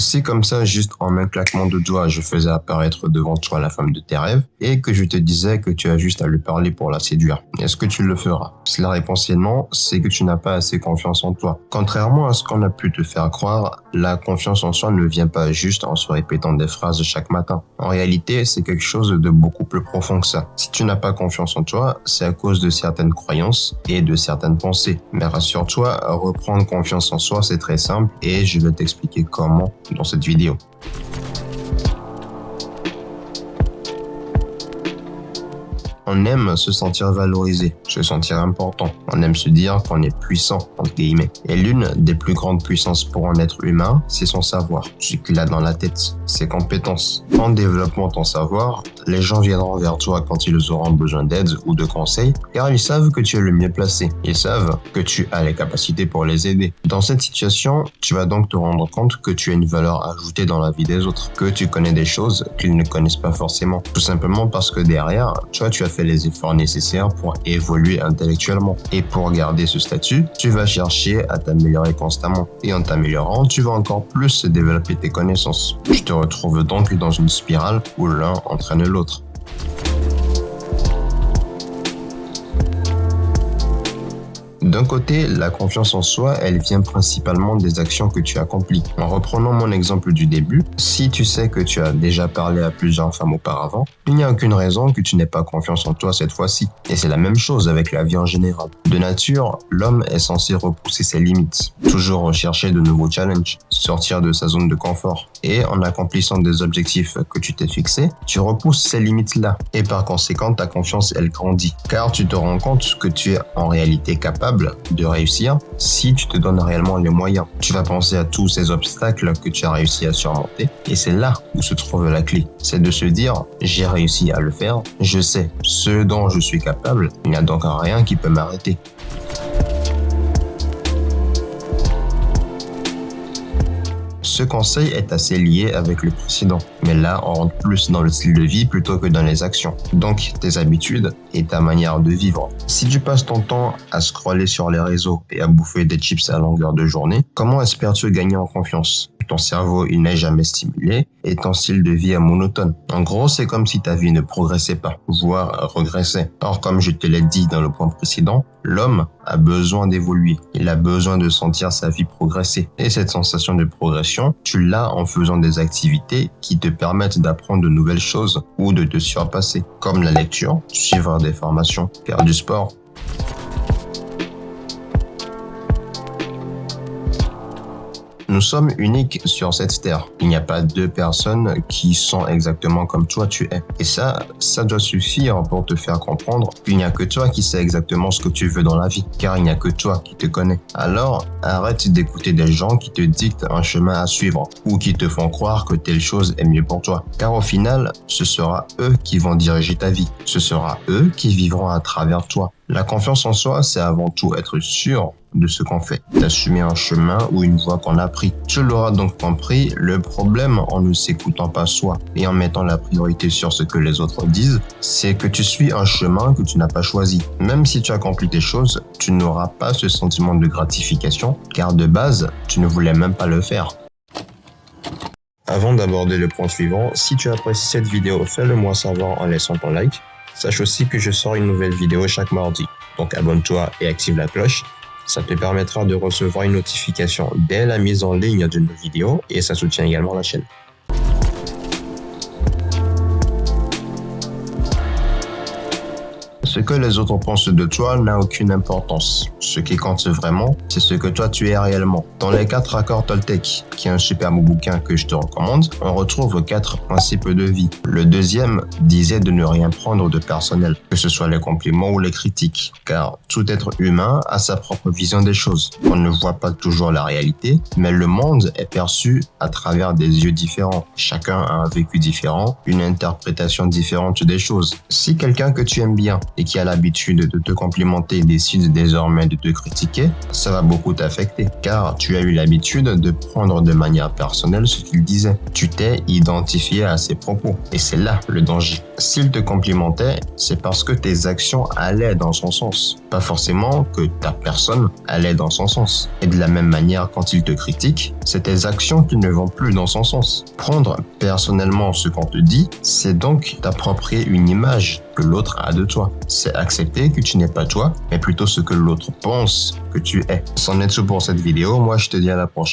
Si comme ça, juste en un claquement de doigts, je faisais apparaître devant toi la femme de tes rêves et que je te disais que tu as juste à lui parler pour la séduire, est-ce que tu le feras? Si la réponse est non, c'est que tu n'as pas assez confiance en toi. Contrairement à ce qu'on a pu te faire croire, la confiance en soi ne vient pas juste en se répétant des phrases chaque matin. En réalité, c'est quelque chose de beaucoup plus profond que ça. Si tu n'as pas confiance en toi, c'est à cause de certaines croyances et de certaines pensées. Mais rassure-toi, reprendre confiance en soi, c'est très simple et je vais t'expliquer comment dans cette vidéo. On aime se sentir valorisé, se sentir important. On aime se dire qu'on est puissant, entre guillemets. Et l'une des plus grandes puissances pour un être humain, c'est son savoir, ce qu'il a dans la tête, ses compétences. En développant ton savoir, les gens viendront vers toi quand ils auront besoin d'aide ou de conseils, car ils savent que tu es le mieux placé. Ils savent que tu as les capacités pour les aider. Dans cette situation, tu vas donc te rendre compte que tu as une valeur ajoutée dans la vie des autres, que tu connais des choses qu'ils ne connaissent pas forcément. Tout simplement parce que derrière, tu as fait les efforts nécessaires pour évoluer intellectuellement. Et pour garder ce statut, tu vas chercher à t'améliorer constamment. Et en t'améliorant, tu vas encore plus développer tes connaissances. Tu te retrouves donc dans une spirale où l'un entraîne l'autre. D'un côté, la confiance en soi, elle vient principalement des actions que tu accomplis. En reprenant mon exemple du début, si tu sais que tu as déjà parlé à plusieurs femmes auparavant, il n'y a aucune raison que tu n'aies pas confiance en toi cette fois-ci. Et c'est la même chose avec la vie en général. De nature, l'homme est censé repousser ses limites, toujours rechercher de nouveaux challenges, sortir de sa zone de confort. Et en accomplissant des objectifs que tu t'es fixés, tu repousses ces limites-là. Et par conséquent, ta confiance, elle grandit. Car tu te rends compte que tu es en réalité capable de réussir si tu te donnes réellement les moyens. Tu vas penser à tous ces obstacles que tu as réussi à surmonter et c'est là où se trouve la clé. C'est de se dire, j'ai réussi à le faire, je sais ce dont je suis capable, il n'y a donc rien qui peut m'arrêter. Ce conseil est assez lié avec le précédent, mais là on rentre plus dans le style de vie plutôt que dans les actions, donc tes habitudes et ta manière de vivre. Si tu passes ton temps à scroller sur les réseaux et à bouffer des chips à longueur de journée, comment espères-tu gagner en confiance? Ton cerveau, il n'est jamais stimulé et ton style de vie est monotone. En gros, c'est comme si ta vie ne progressait pas, voire régressait. Or, comme je te l'ai dit dans le point précédent, l'homme a besoin d'évoluer. Il a besoin de sentir sa vie progresser. Et cette sensation de progression, tu l'as en faisant des activités qui te permettent d'apprendre de nouvelles choses ou de te surpasser, comme la lecture, suivre des formations, faire du sport. Nous sommes uniques sur cette terre. Il n'y a pas deux personnes qui sont exactement comme toi tu es. Et ça doit suffire pour te faire comprendre qu'il n'y a que toi qui sais exactement ce que tu veux dans la vie, car il n'y a que toi qui te connais. Alors, arrête d'écouter des gens qui te dictent un chemin à suivre ou qui te font croire que telle chose est mieux pour toi. Car au final, ce sera eux qui vont diriger ta vie. Ce sera eux qui vivront à travers toi. La confiance en soi, c'est avant tout être sûr de ce qu'on fait, d'assumer un chemin ou une voie qu'on a pris. Tu l'auras donc compris, le problème en ne s'écoutant pas soi et en mettant la priorité sur ce que les autres disent, c'est que tu suis un chemin que tu n'as pas choisi. Même si tu accomplis tes choses, tu n'auras pas ce sentiment de gratification, car de base, tu ne voulais même pas le faire. Avant d'aborder le point suivant, si tu apprécies cette vidéo, fais-le moi savoir en laissant ton like. Sache aussi que je sors une nouvelle vidéo chaque mardi, donc abonne-toi et active la cloche. Ça te permettra de recevoir une notification dès la mise en ligne de nos vidéos et ça soutient également la chaîne. Ce que les autres pensent de toi n'a aucune importance. Ce qui compte vraiment, c'est ce que toi tu es réellement. Dans les 4 accords Toltec, qui est un superbe bouquin que je te recommande, on retrouve 4 principes de vie. Le deuxième disait de ne rien prendre de personnel, que ce soit les compliments ou les critiques, car tout être humain a sa propre vision des choses. On ne voit pas toujours la réalité, mais le monde est perçu à travers des yeux différents. Chacun a un vécu différent, une interprétation différente des choses. Si quelqu'un que tu aimes bien et qui a l'habitude de te complimenter décide désormais de te critiquer, ça va beaucoup t'affecter car tu as eu l'habitude de prendre de manière personnelle ce qu'il disait. Tu t'es identifié à ses propos et c'est là le danger. S'il te complimentait, c'est parce que tes actions allaient dans son sens, pas forcément que ta personne allait dans son sens. Et de la même manière, quand il te critique, c'est tes actions qui ne vont plus dans son sens. Prendre personnellement ce qu'on te dit, c'est donc t'approprier une image que l'autre a de toi. C'est accepter que tu n'es pas toi, mais plutôt ce que l'autre pense que tu es. C'en est tout pour cette vidéo. Moi, je te dis à la prochaine.